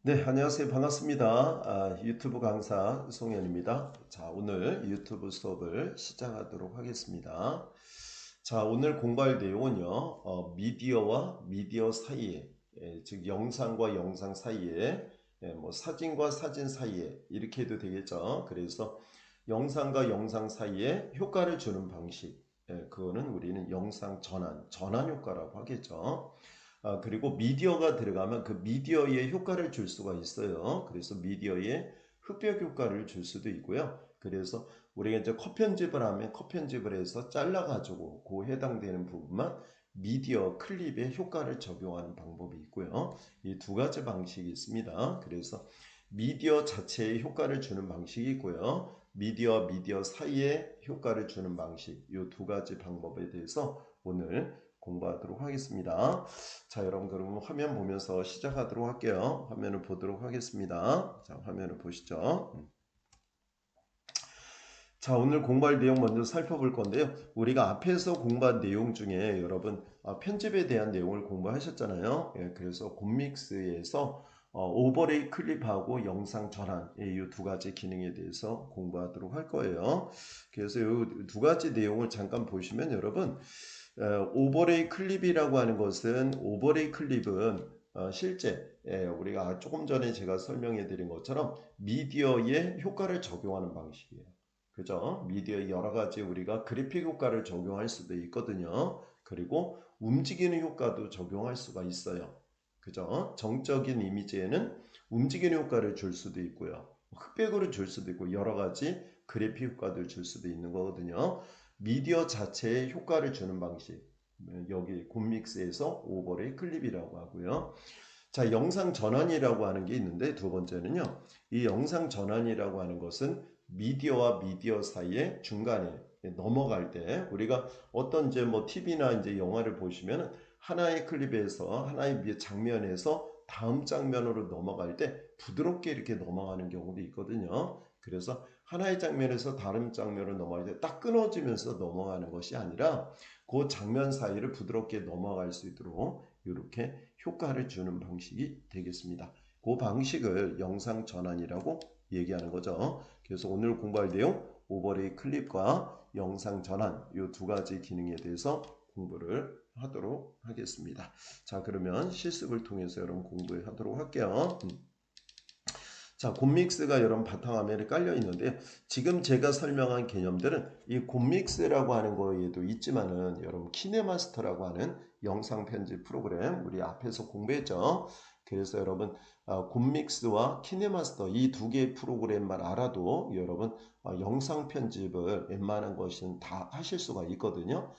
네, 안녕하세요. 반갑습니다. 유튜브 강사 송현입니다. 자, 오늘 유튜브 수업을 시작하도록 하겠습니다. 자, 오늘 공부할 내용은요, 미디어와 미디어 사이에, 즉 영상과 영상 사이에, 뭐 사진과 사진 사이에 이렇게 해도 되겠죠. 그래서 영상과 영상 사이에 효과를 주는 방식, 그거는 우리는 영상 전환 효과라고 하겠죠. 그리고 미디어가 들어가면 그 미디어에 효과를 줄 수가 있어요. 그래서 미디어에 흡벽 효과를 줄 수도 있고요. 그래서 우리가 이제 컷 편집을 하면 컷 편집을 해서 잘라가지고 그 해당되는 부분만 미디어 클립에 효과를 적용하는 방법이 있고요. 이 두 가지 방식이 있습니다. 그래서 미디어 자체에 효과를 주는 방식이 있고요. 미디어와 미디어 사이에 효과를 주는 방식, 이 두 가지 방법에 대해서 오늘 공부하도록 하겠습니다. 자, 여러분 그러면 화면 보면서 시작하도록 할게요. 화면을 보도록 하겠습니다. 자, 화면을 보시죠. 자, 오늘 공부할 내용 먼저 살펴볼 건데요. 우리가 앞에서 공부한 내용 중에 여러분 편집에 대한 내용을 공부하셨잖아요. 그래서 곰믹스에서 오버레이 클립하고 영상 전환 이 두 가지 기능에 대해서 공부하도록 할 거예요. 그래서 이 두 가지 내용을 잠깐 보시면 여러분 오버레이 클립이라고 하는 것은 오버레이 클립은 실제 우리가 조금 전에 제가 설명해 드린 것처럼 미디어에 효과를 적용하는 방식이에요. 그죠? 미디어에 여러 가지 우리가 그래픽 효과를 적용할 수도 있거든요. 그리고 움직이는 효과도 적용할 수가 있어요. 그죠? 정적인 이미지에는 움직이는 효과를 줄 수도 있고요. 흑백으로 줄 수도 있고 여러 가지 그래픽 효과도 줄 수도 있는 거거든요. 미디어 자체에 효과를 주는 방식. 여기 곰믹스에서 오버레이 클립이라고 하고요. 자, 영상 전환이라고 하는 게 있는데 두 번째는요. 이 영상 전환이라고 하는 것은 미디어와 미디어 사이에 중간에 넘어갈 때 우리가 어떤 이제 뭐 TV나 이제 영화를 보시면 하나의 클립에서 하나의 장면에서 다음 장면으로 넘어갈 때 부드럽게 이렇게 넘어가는 경우도 있거든요. 그래서 하나의 장면에서 다른 장면으로 넘어갈 때 딱 끊어지면서 넘어가는 것이 아니라 그 장면 사이를 부드럽게 넘어갈 수 있도록 이렇게 효과를 주는 방식이 되겠습니다. 그 방식을 영상 전환이라고 얘기하는 거죠. 그래서 오늘 공부할 내용 오버레이 클립과 영상 전환 이 두 가지 기능에 대해서 공부를 하도록 하겠습니다. 자, 그러면 실습을 통해서 여러분 공부하도록 할게요. 자, 곰믹스가 여러분 바탕화면에 깔려 있는데 지금 제가 설명한 개념들은 이 곰믹스라고 하는 거에도 있지만은 여러분 키네마스터라고 하는 영상 편집 프로그램 우리 앞에서 공부했죠. 그래서 여러분 곰믹스와 키네마스터 이 두 개의 프로그램만 알아도 여러분 영상 편집을 웬만한 것은 다 하실 수가 있거든요.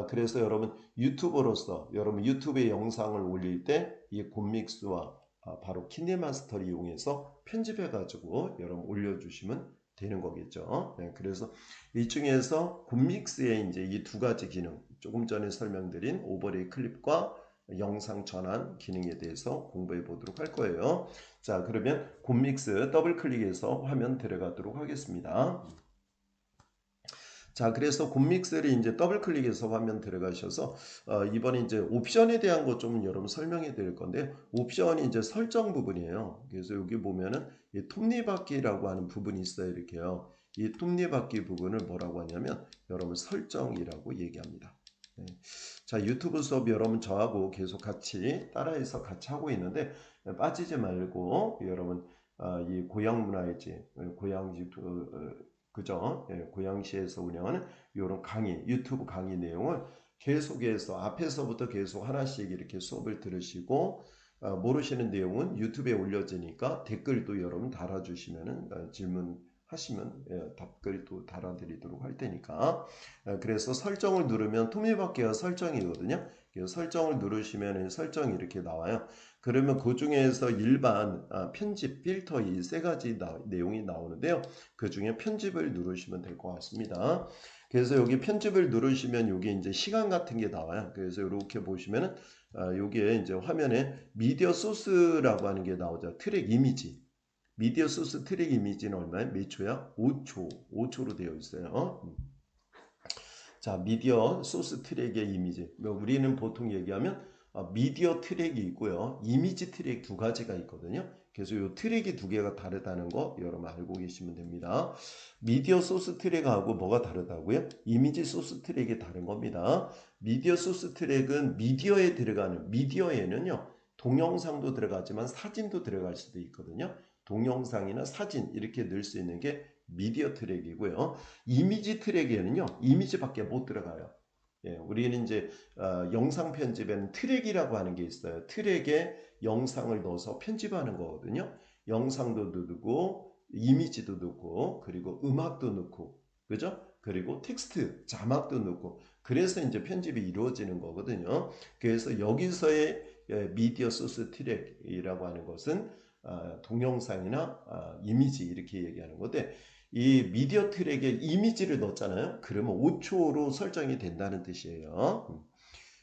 그래서 여러분 유튜버로서 여러분 유튜브에 영상을 올릴 때 이 곰믹스와 바로 키네마스터를 이용해서 편집해 가지고 여러분 올려주시면 되는 거겠죠. 네, 그래서 이 중에서 곰믹스의 이제 이 두 가지 기능 조금 전에 설명드린 오버레이 클립과 영상 전환 기능에 대해서 공부해 보도록 할 거예요. 자, 그러면 곰믹스 더블 클릭해서 화면 들어가도록 하겠습니다. 자, 그래서 곰믹스를 이제 더블 클릭해서 화면 들어가셔서 이번에 이제 옵션에 대한 것 좀 여러분 설명해 드릴 건데 옵션이 이제 설정 부분이에요. 그래서 여기 보면은 이 톱니바퀴라고 하는 부분이 있어요. 이렇게요. 이 톱니바퀴 부분을 뭐라고 하냐면 여러분 설정이라고 얘기합니다. 네. 자, 유튜브 수업 여러분 저하고 계속 같이 따라해서 같이 하고 있는데 빠지지 말고 여러분 이 고향 문화이지 고향지 그죠? 고양시에서 운영하는 이런 강의, 유튜브 강의 내용을 계속해서 앞에서부터 계속 하나씩 이렇게 수업을 들으시고 모르시는 내용은 유튜브에 올려지니까 댓글도 여러분 달아주시면은 질문하시면 답글도 달아드리도록 할 테니까 그래서 설정을 누르면 토미바퀴가 설정이거든요. 그래서 설정을 누르시면 설정이 이렇게 나와요. 그러면 그 중에서 일반 편집 필터 이 세 가지 내용이 나오는데요. 그 중에 편집을 누르시면 될 것 같습니다. 그래서 여기 편집을 누르시면 여기 이제 시간 같은 게 나와요. 그래서 이렇게 보시면은 여기에 이제 화면에 미디어 소스라고 하는 게 나오죠. 트랙 이미지. 미디어 소스 트랙 이미지는 얼마예요? 몇 초야? 5초. 5초로 되어 있어요. 자, 미디어 소스 트랙의 이미지. 우리는 보통 얘기하면 미디어 트랙이 있고요. 이미지 트랙 두 가지가 있거든요. 그래서 이 트랙이 두 개가 다르다는 거 여러분 알고 계시면 됩니다. 미디어 소스 트랙하고 뭐가 다르다고요? 이미지 소스 트랙이 다른 겁니다. 미디어 소스 트랙은 미디어에 들어가는, 미디어에는요, 동영상도 들어가지만 사진도 들어갈 수도 있거든요. 동영상이나 사진 이렇게 넣을 수 있는 게 미디어 트랙이고요. 이미지 트랙에는요, 이미지밖에 못 들어가요. 예, 우리는 이제 영상 편집에는 트랙이라고 하는 게 있어요. 트랙에 영상을 넣어서 편집하는 거거든요. 영상도 넣고 이미지도 넣고 그리고 음악도 넣고 그죠? 그리고 텍스트 자막도 넣고 그래서 이제 편집이 이루어지는 거거든요. 그래서 여기서의 미디어 소스 트랙이라고 하는 것은 동영상이나 이미지 이렇게 얘기하는 건데 이 미디어 트랙에 이미지를 넣었잖아요. 그러면 5초로 설정이 된다는 뜻이에요.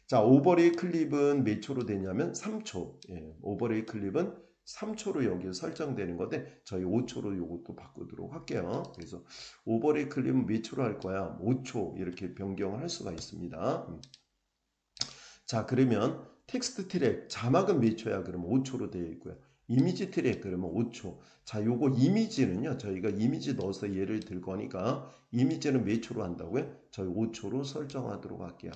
자, 오버레이 클립은 몇 초로 되냐면 3초. 예, 오버레이 클립은 3초로 여기 설정되는 건데 저희 5초로 이것도 바꾸도록 할게요. 그래서 오버레이 클립은 몇 초로 할 거야? 5초 이렇게 변경을 할 수가 있습니다. 자, 그러면 텍스트 트랙 자막은 몇 초야? 그러면 5초로 되어 있고요. 이미지 트랙 그러면 5초. 자, 요거 이미지는요. 저희가 이미지 넣어서 예를 들 거니까 이미지는 몇 초로 한다고요? 저희 5초로 설정하도록 할게요.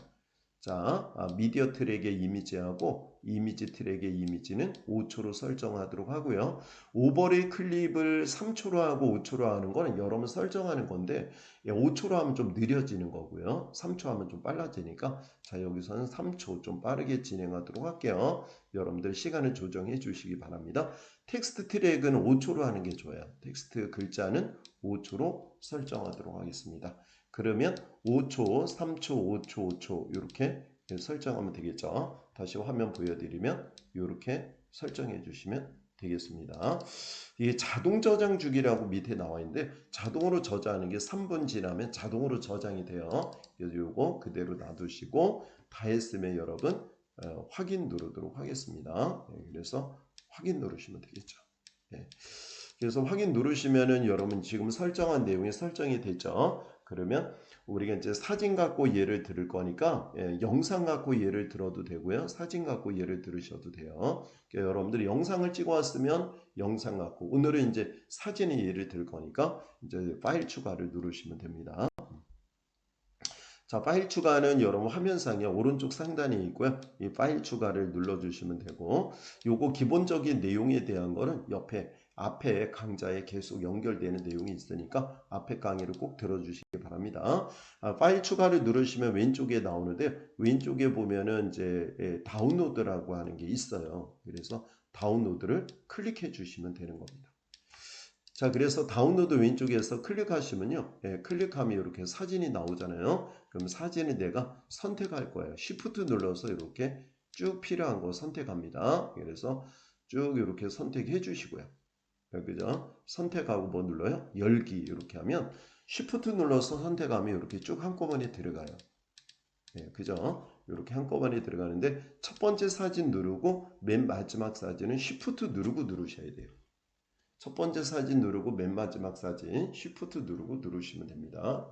자, 미디어 트랙의 이미지하고 이미지 트랙의 이미지는 5초로 설정하도록 하고요. 오버레이 클립을 3초로 하고 5초로 하는 거는 여러분 설정하는 건데 5초로 하면 좀 느려지는 거고요. 3초 하면 좀 빨라지니까 자, 여기서는 3초 좀 빠르게 진행하도록 할게요. 여러분들 시간을 조정해 주시기 바랍니다. 텍스트 트랙은 5초로 하는 게 좋아요. 텍스트 글자는 5초로 설정하도록 하겠습니다. 그러면 5초, 3초, 5초, 5초 이렇게 설정하면 되겠죠. 다시 화면 보여드리면 이렇게 설정해 주시면 되겠습니다. 이게 자동 저장 주기라고 밑에 나와 있는데 자동으로 저장하는 게 3분 지나면 자동으로 저장이 돼요. 그래서 요거 그대로 놔두시고 다 했으면 여러분 확인 누르도록 하겠습니다. 그래서 확인 누르시면 되겠죠. 네. 그래서 확인 누르시면은 여러분 지금 설정한 내용이 설정이 됐죠. 그러면 우리가 이제 사진 갖고 예를 들을 거니까 영상 갖고 예를 들어도 되고요. 사진 갖고 예를 들으셔도 돼요. 그러니까 여러분들이 영상을 찍어 왔으면 영상 갖고 오늘은 이제 사진의 예를 들 거니까 이제 파일 추가를 누르시면 됩니다. 자, 파일 추가는 여러분 화면상에 오른쪽 상단에 있고요. 이 파일 추가를 눌러주시면 되고 요거 기본적인 내용에 대한 거는 옆에 앞에 강좌에 계속 연결되는 내용이 있으니까 앞에 강의를 꼭 들어주시기 바랍니다. 파일 추가를 누르시면 왼쪽에 나오는데 왼쪽에 보면은 이제 다운로드라고 하는 게 있어요. 그래서 다운로드를 클릭해 주시면 되는 겁니다. 자, 그래서 다운로드 왼쪽에서 클릭하시면요. 클릭하면 이렇게 사진이 나오잖아요. 그럼 사진을 내가 선택할 거예요. Shift 눌러서 이렇게 쭉 필요한 거 선택합니다. 그래서 쭉 이렇게 선택해 주시고요. 그죠? 선택하고 뭐 눌러요? 열기 이렇게 하면 Shift 눌러서 선택하면 이렇게 쭉 한꺼번에 들어가요. 그죠? 이렇게 한꺼번에 들어가는데 첫 번째 사진 누르고 맨 마지막 사진은 Shift 누르고 누르셔야 돼요. 첫 번째 사진 누르고 맨 마지막 사진 Shift 누르고 누르시면 됩니다.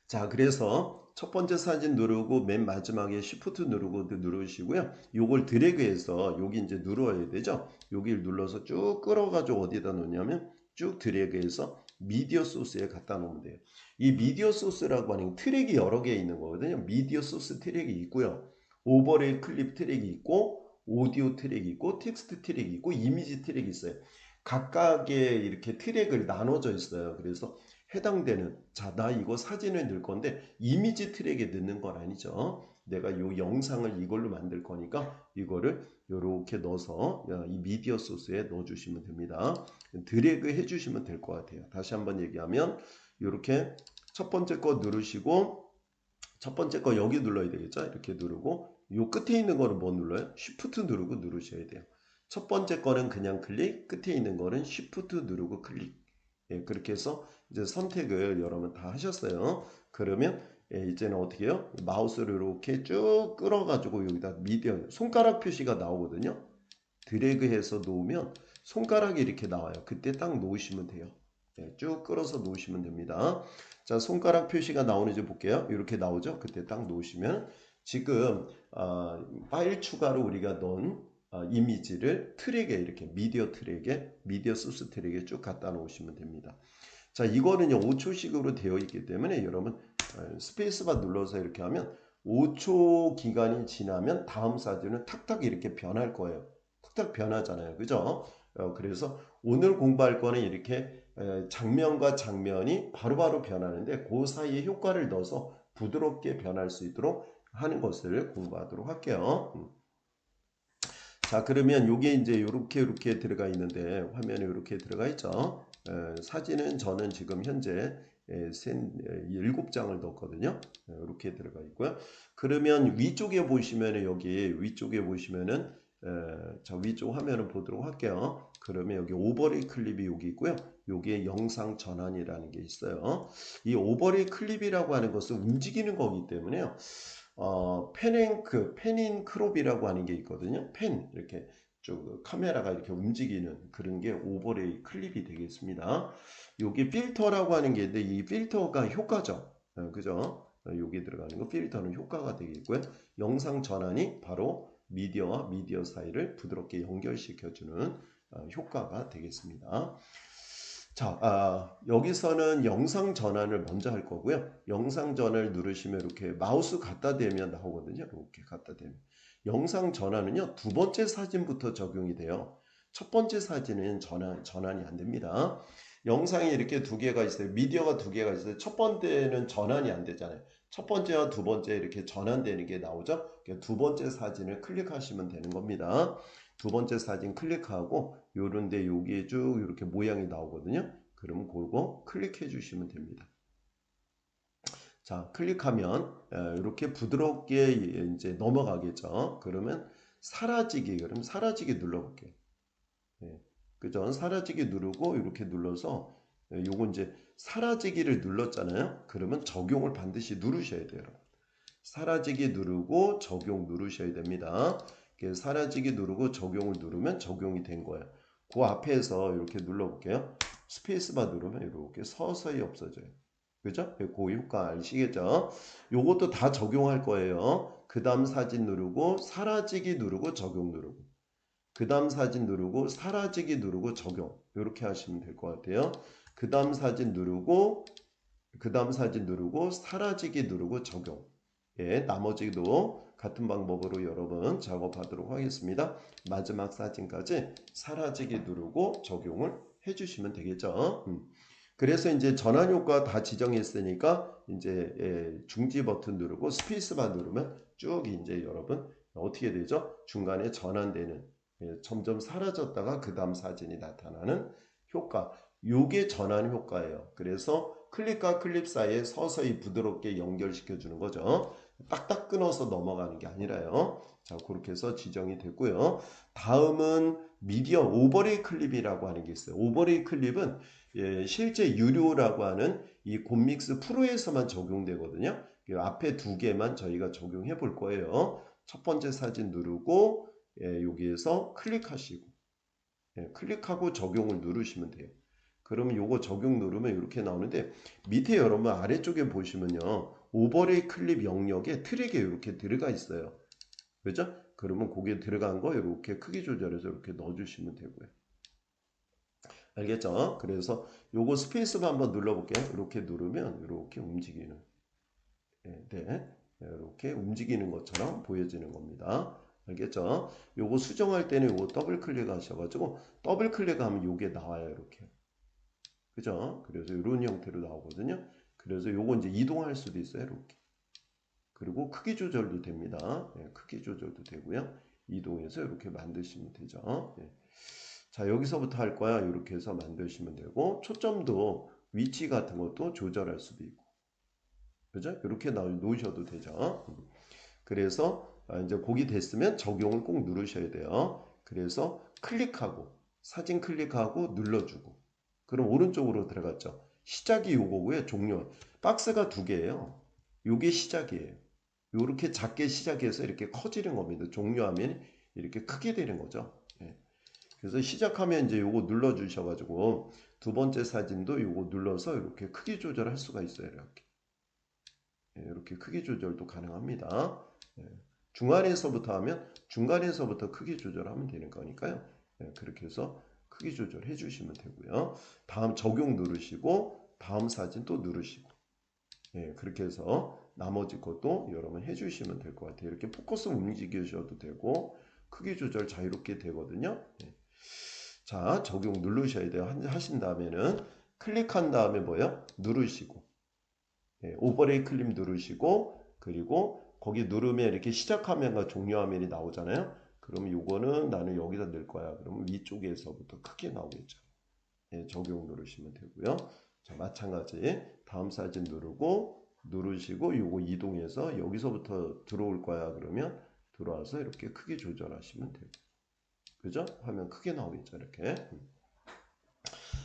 자, 그래서 첫 번째 사진 누르고 맨 마지막에 Shift 누르고 누르시고요. 요걸 드래그해서 여기 이제 눌러야 되죠. 여기를 눌러서 쭉 끌어가지고 어디다 놓냐면 쭉 드래그해서 미디어 소스에 갖다 놓으면 돼요. 이 미디어 소스라고 하는 트랙이 여러 개 있는 거거든요. 미디어 소스 트랙이 있고요. 오버레이 클립 트랙이 있고 오디오 트랙이 있고 텍스트 트랙이 있고 이미지 트랙이 있어요. 각각의 이렇게 트랙을 나눠져 있어요. 그래서 해당되는 자, 나 이거 사진을 넣을 건데 이미지 트랙에 넣는 건 아니죠. 내가 이 영상을 이걸로 만들 거니까 이거를 이렇게 넣어서 이 미디어 소스에 넣어 주시면 됩니다. 드래그 해 주시면 될 것 같아요. 다시 한번 얘기하면 이렇게 첫 번째 거 누르시고 첫 번째 거 여기 눌러야 되겠죠. 이렇게 누르고 요 끝에 있는 거는 뭐 눌러요? Shift 누르고 누르셔야 돼요. 첫 번째 거는 그냥 클릭, 끝에 있는 거는 Shift 누르고 클릭. 그렇게 해서 이제 선택을 여러분 다 하셨어요. 그러면 이제는 어떻게 해요? 마우스를 이렇게 쭉 끌어가지고 여기다 미디어 손가락 표시가 나오거든요. 드래그해서 놓으면 손가락이 이렇게 나와요. 그때 딱 놓으시면 돼요. 쭉 끌어서 놓으시면 됩니다. 자, 손가락 표시가 나오는지 볼게요. 이렇게 나오죠? 그때 딱 놓으시면 지금 파일 추가로 우리가 넣은 이미지를 트랙에 이렇게 미디어 트랙에 미디어 소스 트랙에 쭉 갖다 놓으시면 됩니다. 자, 이거는요 5초씩으로 되어 있기 때문에 여러분 스페이스바 눌러서 이렇게 하면 5초 기간이 지나면 다음 사진은 탁탁 이렇게 변할 거예요. 탁탁 변하잖아요. 그죠? 그래서 오늘 공부할 거는 이렇게 장면과 장면이 바로바로 변하는데 그 사이에 효과를 넣어서 부드럽게 변할 수 있도록 하는 것을 공부하도록 할게요. 자, 그러면 요게 이제 이렇게 들어가 있는데 화면에 이렇게 들어가 있죠. 사진은 저는 지금 현재 7장을 넣었거든요. 이렇게 들어가 있고요. 그러면 위쪽에 보시면은 여기 위쪽에 보시면은 자, 위쪽 화면을 보도록 할게요. 그러면 여기 오버레이 클립이 여기 있고요. 요게 영상 전환이라는 게 있어요. 이 오버레이 클립이라고 하는 것은 움직이는 거기 때문에요. 펜인 크롭이라고 하는 게 있거든요. 펜 이렇게 쭉 카메라가 이렇게 움직이는 그런 게 오버레이 클립이 되겠습니다. 여기 필터라고 하는 게 있는데 이 필터가 효과죠. 그죠? 여기 들어가는 거 필터는 효과가 되겠고요. 영상 전환이 바로 미디어와 미디어 사이를 부드럽게 연결시켜주는 효과가 되겠습니다. 자, 여기서는 영상 전환을 먼저 할 거고요. 영상 전환을 누르시면 이렇게 마우스 갖다 대면 나오거든요. 이렇게 갖다 대면. 영상 전환은요, 두 번째 사진부터 적용이 돼요. 첫 번째 사진은 전환이 안 됩니다. 영상이 이렇게 두 개가 있어요. 미디어가 두 개가 있어요. 첫 번째는 전환이 안 되잖아요. 첫 번째와 두 번째 이렇게 전환되는 게 나오죠. 두 번째 사진을 클릭하시면 되는 겁니다. 두 번째 사진 클릭하고 요런데 여기에 쭉 이렇게 모양이 나오거든요. 그러면 그거 클릭해 주시면 됩니다. 자, 클릭하면 이렇게 부드럽게 이제 넘어가겠죠. 그러면 사라지기, 그럼 사라지기 눌러볼게요. 그죠? 사라지기 누르고 이렇게 눌러서 요거 이제 사라지기를 눌렀잖아요. 그러면 적용을 반드시 누르셔야 돼요. 사라지기 누르고 적용 누르셔야 됩니다. 사라지기 누르고 적용을 누르면 적용이 된 거예요. 그 앞에서 이렇게 눌러볼게요. 스페이스바 누르면 이렇게 서서히 없어져요. 그죠? 그 효과 아시겠죠? 요것도 다 적용할 거예요. 그 다음 사진 누르고 사라지기 누르고 적용 누르고 그 다음 사진 누르고 사라지기 누르고 적용 이렇게 하시면 될 것 같아요. 그 다음 사진 누르고 사라지기 누르고 적용. 나머지도 같은 방법으로 여러분 작업하도록 하겠습니다. 마지막 사진까지 사라지기 누르고 적용을 해주시면 되겠죠. 그래서 이제 전환 효과 다 지정했으니까 이제 중지 버튼 누르고 스페이스바 누르면 쭉 이제 여러분 어떻게 되죠? 중간에 전환되는 점점 사라졌다가 그 다음 사진이 나타나는 효과. 요게 전환 효과예요. 그래서 클립과 클립 사이에 서서히 부드럽게 연결시켜 주는 거죠. 딱딱 끊어서 넘어가는 게 아니라요. 자, 그렇게 해서 지정이 됐고요. 다음은 미디어 오버레이 클립이라고 하는 게 있어요. 오버레이 클립은 실제 유료라고 하는 이 곰믹스 프로에서만 적용되거든요. 앞에 두 개만 저희가 적용해 볼 거예요. 첫 번째 사진 누르고 여기에서 클릭하시고 클릭하고 적용을 누르시면 돼요. 그러면 요거 적용 누르면 이렇게 나오는데 밑에 여러분 아래쪽에 보시면요. 오버레이 클립 영역에 트랙에 이렇게 들어가 있어요. 그죠? 그러면 거기에 들어간 거 이렇게 크기 조절해서 이렇게 넣어주시면 되고요. 알겠죠? 그래서 요거 스페이스바 한번 눌러볼게요. 이렇게 누르면 이렇게 움직이는 이렇게 움직이는 것처럼 보여지는 겁니다. 알겠죠? 요거 수정할 때는 요거 더블 클릭 하셔가지고 더블 클릭하면 요게 나와요. 이렇게. 그죠? 그래서 이런 형태로 나오거든요. 그래서 요거 이제 이동할 수도 있어요. 이렇게. 그리고 크기 조절도 됩니다. 크기 조절도 되고요. 이동해서 이렇게 만드시면 되죠. 자, 여기서부터 할 거야. 이렇게 해서 만드시면 되고 초점도 위치 같은 것도 조절할 수도 있고. 그죠? 이렇게 놓으셔도 되죠. 그래서 이제 곡이 됐으면 적용을 꼭 누르셔야 돼요. 그래서 클릭하고 사진 클릭하고 눌러주고 그럼 오른쪽으로 들어갔죠. 시작이 요거고요. 종료. 박스가 두 개예요. 요게 시작이에요. 요렇게 작게 시작해서 이렇게 커지는 겁니다. 종료하면 이렇게 크게 되는 거죠. 그래서 시작하면 이제 요거 눌러 주셔가지고 두 번째 사진도 요거 눌러서 이렇게 크기 조절할 수가 있어요. 이렇게. 이렇게 크기 조절도 가능합니다. 중간에서부터 하면 중간에서부터 크기 조절하면 되는 거니까요. 그렇게 해서 크기 조절해 주시면 되고요. 다음 적용 누르시고 다음 사진 또 누르시고 그렇게 해서 나머지 것도 여러분 해주시면 될 것 같아요. 이렇게 포커스 움직이셔도 되고 크기 조절 자유롭게 되거든요. 자, 적용 누르셔야 돼요. 하신 다음에는 클릭한 다음에 뭐예요? 누르시고 오버레이 클립 누르시고 그리고 거기 누르면 이렇게 시작 화면과 종료 화면이 나오잖아요. 그러면 요거는 나는 여기다 넣을 거야. 그러면 위쪽에서부터 크게 나오겠죠. 적용 누르시면 되고요. 자, 마찬가지 다음 사진 누르시고 요거 이동해서 여기서부터 들어올 거야. 그러면 들어와서 이렇게 크기 조절하시면 되고 그죠? 화면 크게 나오겠죠. 이렇게.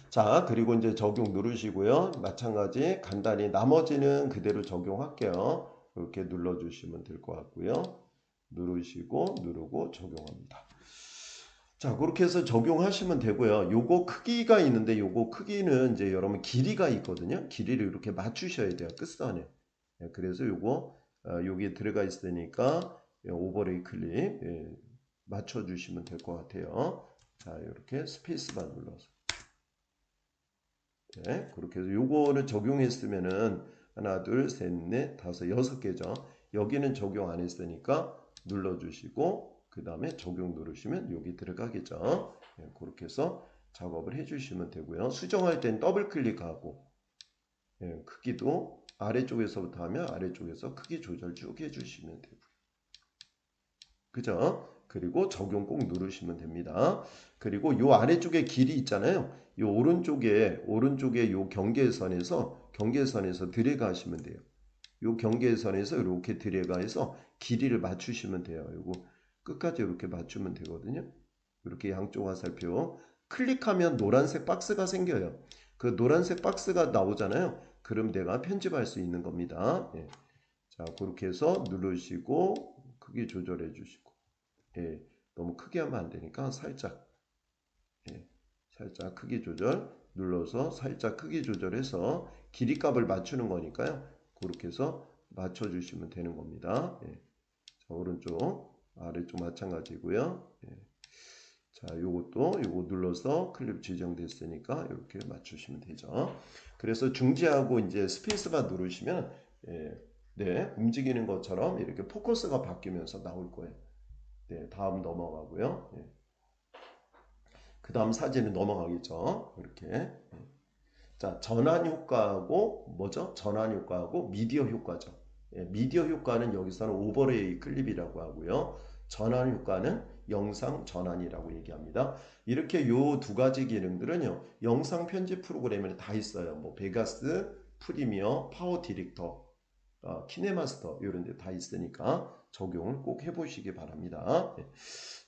자, 그리고 이제 적용 누르시고요. 마찬가지 간단히 나머지는 그대로 적용할게요. 이렇게 눌러주시면 될 것 같고요. 누르시고 누르고 적용합니다. 자, 그렇게 해서 적용하시면 되고요. 요거 크기가 있는데 요거 크기는 이제 여러분 길이가 있거든요. 길이를 이렇게 맞추셔야 돼요. 끝선에. 그래서 요거 여기에 들어가 있으니까 오버레이 클립 맞춰주시면 될 것 같아요. 자, 이렇게 스페이스바 눌러서. 그렇게 해서 요거는 적용했으면은 하나, 둘, 셋, 넷, 다섯, 여섯 개죠. 여기는 적용 안 했으니까 눌러주시고 그 다음에 적용 누르시면 여기 들어가겠죠. 그렇게 해서 작업을 해주시면 되고요. 수정할 땐 더블 클릭하고 크기도 아래쪽에서부터 하면 아래쪽에서 크기 조절 쭉 해주시면 되고요. 그죠? 그리고 적용 꼭 누르시면 됩니다. 그리고 요 아래쪽에 길이 있잖아요. 요 오른쪽에 요 경계선에서 드래그 하시면 돼요. 요 경계선에서 이렇게 드래그해서 길이를 맞추시면 돼요. 요거 끝까지 이렇게 맞추면 되거든요. 이렇게 양쪽 화살표 클릭하면 노란색 박스가 생겨요. 그 노란색 박스가 나오잖아요. 그럼 내가 편집할 수 있는 겁니다. 자, 그렇게 해서 누르시고 크기 조절해 주시고 너무 크게 하면 안 되니까 살짝 살짝 크기 조절 눌러서 살짝 크기 조절해서 길이 값을 맞추는 거니까요. 그렇게 해서 맞춰 주시면 되는 겁니다. 자, 오른쪽 아래쪽 마찬가지고요. 자, 요거 눌러서 클립 지정됐으니까 이렇게 맞추시면 되죠. 그래서 중지하고 이제 스페이스바 누르시면 움직이는 것처럼 이렇게 포커스가 바뀌면서 나올 거예요. 다음 넘어가고요. 그 다음 사진은 넘어가겠죠. 이렇게. 자, 전환 효과하고 뭐죠? 전환 효과하고 미디어 효과죠. 미디어 효과는 여기서는 오버레이 클립이라고 하고요. 전환 효과는 영상 전환이라고 얘기합니다. 이렇게 요 두 가지 기능들은요. 영상 편집 프로그램에 다 있어요. 뭐 베가스, 프리미어, 파워 디렉터, 키네마스터 이런 데 다 있으니까 적용을 꼭 해보시기 바랍니다.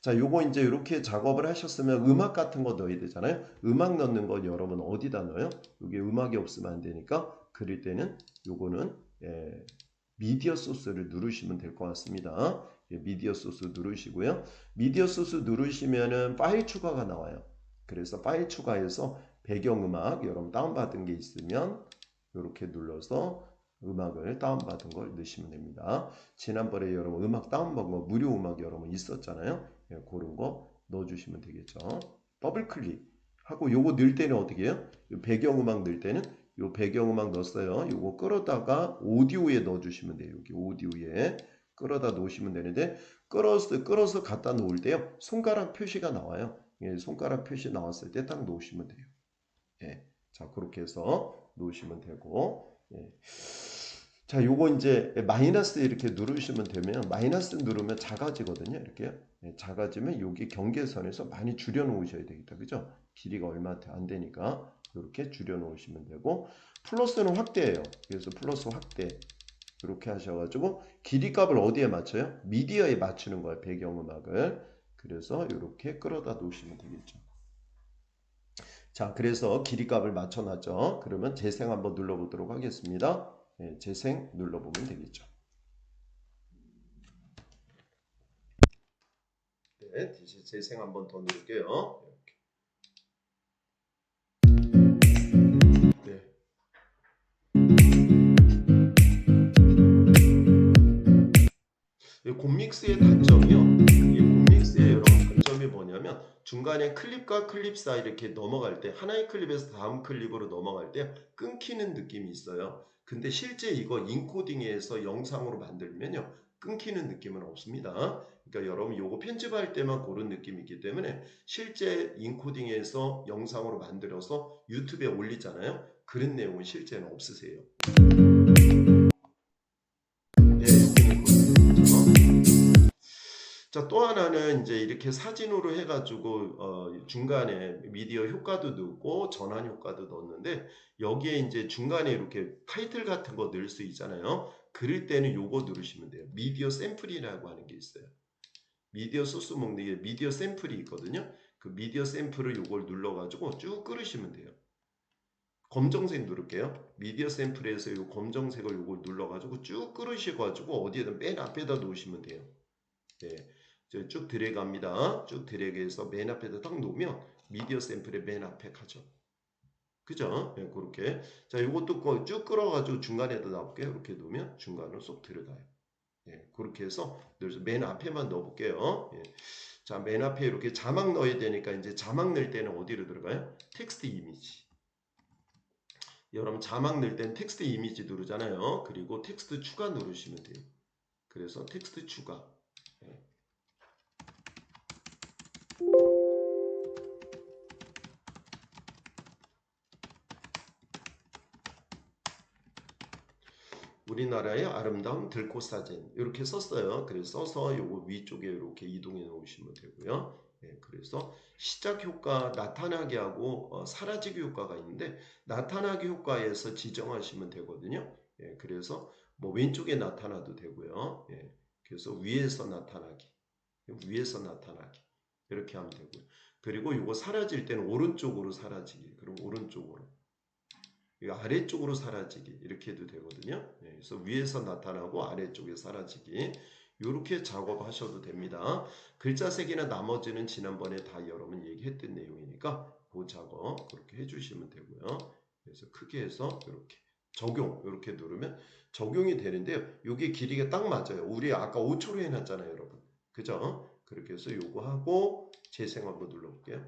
자, 요거 이제 이렇게 작업을 하셨으면 음악 같은 거 넣어야 되잖아요. 음악 넣는 건 여러분 어디다 넣어요? 여기 음악이 없으면 안 되니까 그릴 때는 요거는 미디어 소스를 누르시면 될 것 같습니다. 미디어 소스 누르시고요. 미디어 소스 누르시면은 파일 추가가 나와요. 그래서 파일 추가해서 배경음악 여러분 다운받은 게 있으면 이렇게 눌러서 음악을 다운받은 걸 넣으시면 됩니다. 지난번에 여러분 음악 다운받은 거 무료 음악 여러분 있었잖아요. 그런 거 넣어주시면 되겠죠. 더블 클릭하고 요거 넣을 때는 어떻게 해요? 배경음악 넣을 때는 요 배경음악 넣었어요. 요거 끌어다가 오디오에 넣어주시면 돼요. 여기 오디오에 끌어다 놓으시면 되는데 끌어서 갖다 놓을 때요. 손가락 표시가 나와요. 손가락 표시 나왔을 때 딱 놓으시면 돼요. 자, 그렇게 해서 놓으시면 되고 자, 요거 이제 마이너스 이렇게 누르시면 되면 마이너스 누르면 작아지거든요. 이렇게 작아지면 여기 경계선에서 많이 줄여 놓으셔야 되겠다. 그죠? 길이가 얼마 안 되니까 이렇게 줄여 놓으시면 되고 플러스는 확대예요. 그래서 플러스 확대 이렇게 하셔가지고 길이 값을 어디에 맞춰요? 미디어에 맞추는 거예요. 배경음악을. 그래서 이렇게 끌어다 놓으시면 되겠죠. 자, 그래서 길이 값을 맞춰놨죠. 그러면 재생 한번 눌러보도록 하겠습니다. 재생 눌러보면 되겠죠. 네, 다시 재생 한번 더 누를게요. 네. 이 곰믹스의 단점이요. 이 곰믹스의 여러분 단점이 뭐냐면 중간에 클립과 클립 사이 이렇게 넘어갈 때 하나의 클립에서 다음 클립으로 넘어갈 때 끊기는 느낌이 있어요. 근데 실제 이거 인코딩에서 영상으로 만들면요. 끊기는 느낌은 없습니다. 그러니까 여러분 요거 편집할 때만 그런 느낌이 있기 때문에 실제 인코딩에서 영상으로 만들어서 유튜브에 올리잖아요. 그런 내용은 실제는 없으세요. 네, 여기는 그렇죠. 자, 또 하나는 이제 이렇게 사진으로 해가지고 중간에 미디어 효과도 넣고 전환 효과도 넣었는데 여기에 이제 중간에 이렇게 타이틀 같은 거 넣을 수 있잖아요. 그럴 때는 요거 누르시면 돼요. 미디어 샘플이라고 하는 게 있어요. 미디어 소스 먹는 게 미디어 샘플이 있거든요. 그 미디어 샘플을 요걸 눌러가지고 쭉 끌으시면 돼요. 검정색 누를게요. 미디어 샘플에서 요 검정색을 요걸 눌러가지고 쭉 끌으셔가지고 어디에든 맨 앞에다 놓으시면 돼요. 네. 쭉 드래그합니다. 쭉 드래그해서 맨 앞에다 딱 놓으면 미디어 샘플의 맨 앞에 가죠. 그죠? 네, 그렇게. 자, 이것도 쭉 끌어가지고 중간에다 놔볼게요. 이렇게 놓으면 중간으로 쏙 들어가요. 예, 그렇게 해서 맨 앞에만 넣어볼게요. 예. 자, 맨 앞에 이렇게 자막 넣어야 되니까 이제 자막 넣을 때는 어디로 들어가요? 텍스트 이미지. 여러분 자막 넣을 때는 텍스트 이미지 누르잖아요. 그리고 텍스트 추가 누르시면 돼요. 그래서 텍스트 추가. 예. 우리나라의 아름다운 들꽃 사진 이렇게 썼어요. 그래서 써서 요거 위쪽에 이렇게 이동해 놓으시면 되고요. 예, 그래서 시작 효과 나타나게 하고 사라지기 효과가 있는데 나타나기 효과에서 지정하시면 되거든요. 예, 그래서 뭐 왼쪽에 나타나도 되고요. 예, 그래서 위에서 나타나기 이렇게 하면 되고요. 그리고 요거 사라질 때는 오른쪽으로 사라지기 그럼 오른쪽으로 아래쪽으로 사라지기 이렇게 해도 되거든요. 네, 그래서 위에서 나타나고 아래쪽에 사라지기 이렇게 작업하셔도 됩니다. 글자 색이나 나머지는 지난번에 다 여러분 얘기했던 내용이니까 그 작업 그렇게 해주시면 되고요. 그래서 크게 해서 이렇게 적용 이렇게 누르면 적용이 되는데요. 이게 길이가 딱 맞아요. 우리 아까 5초로 해놨잖아요, 여러분. 그죠? 그렇게 해서 요거 하고 재생 한번 눌러볼게요.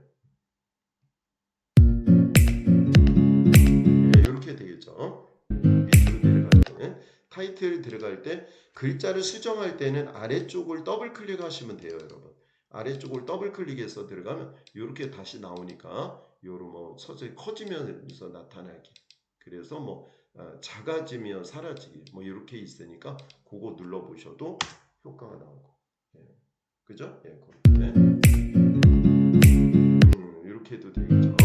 이렇게 되겠죠. 밑으로 내려갈 때 타이틀 들어갈 때 글자를 수정할 때는 아래쪽을 더블 클릭하시면 돼요, 여러분. 아래쪽을 더블 클릭해서 들어가면 이렇게 다시 나오니까 요런 뭐 서서히 커지면서 나타나기. 그래서 뭐 작아지며 사라지기 뭐 이렇게 있으니까 그거 눌러 보셔도 효과가 나오고. 예. 그죠? 예, 그렇게. 이렇게 해도 되겠죠.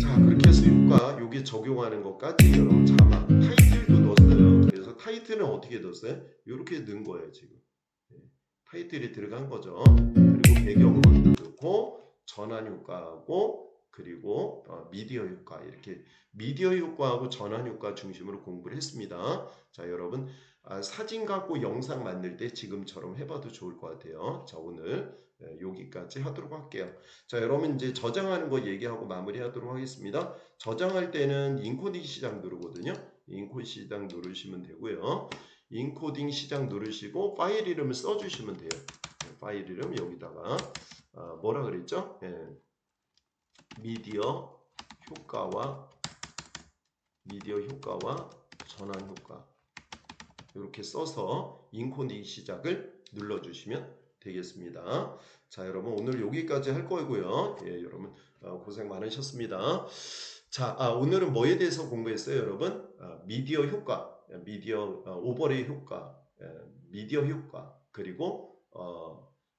자, 그렇게 해서 효과 요게 적용하는 것까지 여러분 자막 타이틀도 넣었어요. 그래서 타이틀은 어떻게 넣었어요? 이렇게 넣은 거예요 지금. 네, 타이틀이 들어간 거죠. 그리고 배경 먼저 넣고 전환 효과하고 그리고 미디어 효과 이렇게 미디어 효과하고 전환 효과 중심으로 공부를 했습니다. 자, 여러분 사진 갖고 영상 만들 때 지금처럼 해봐도 좋을 것 같아요. 자, 오늘 여기까지 하도록 할게요. 자, 여러분 이제 저장하는 거 얘기하고 마무리하도록 하겠습니다. 저장할 때는 인코딩 시작 누르거든요. 인코딩 시작 누르시면 되고요. 인코딩 시작 누르시고 파일 이름을 써주시면 돼요. 파일 이름 여기다가 뭐라 그랬죠? 미디어 효과와 전환 효과 이렇게 써서 인코딩 시작을 눌러주시면 되겠습니다. 자, 여러분 오늘 여기까지 할 거고요. 예, 여러분 고생 많으셨습니다. 자, 오늘은 뭐에 대해서 공부했어요, 여러분? 미디어 효과, 미디어 오버레이 효과, 미디어 효과, 그리고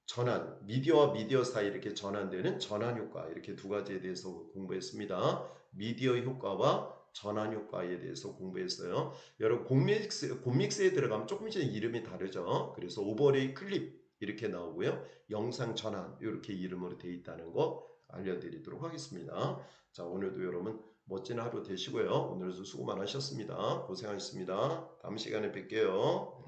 전환, 미디어와 미디어 사이 이렇게 전환되는 전환 효과 이렇게 두 가지에 대해서 공부했습니다. 미디어 효과와 전환 효과에 대해서 공부했어요. 여러분 곰믹스에 들어가면 조금씩 이름이 다르죠. 그래서 오버레이 클립 이렇게 나오고요. 영상 전환 이렇게 이름으로 되어 있다는 거 알려드리도록 하겠습니다. 자, 오늘도 여러분 멋진 하루 되시고요. 오늘도 수고 많으셨습니다. 고생하셨습니다. 다음 시간에 뵐게요.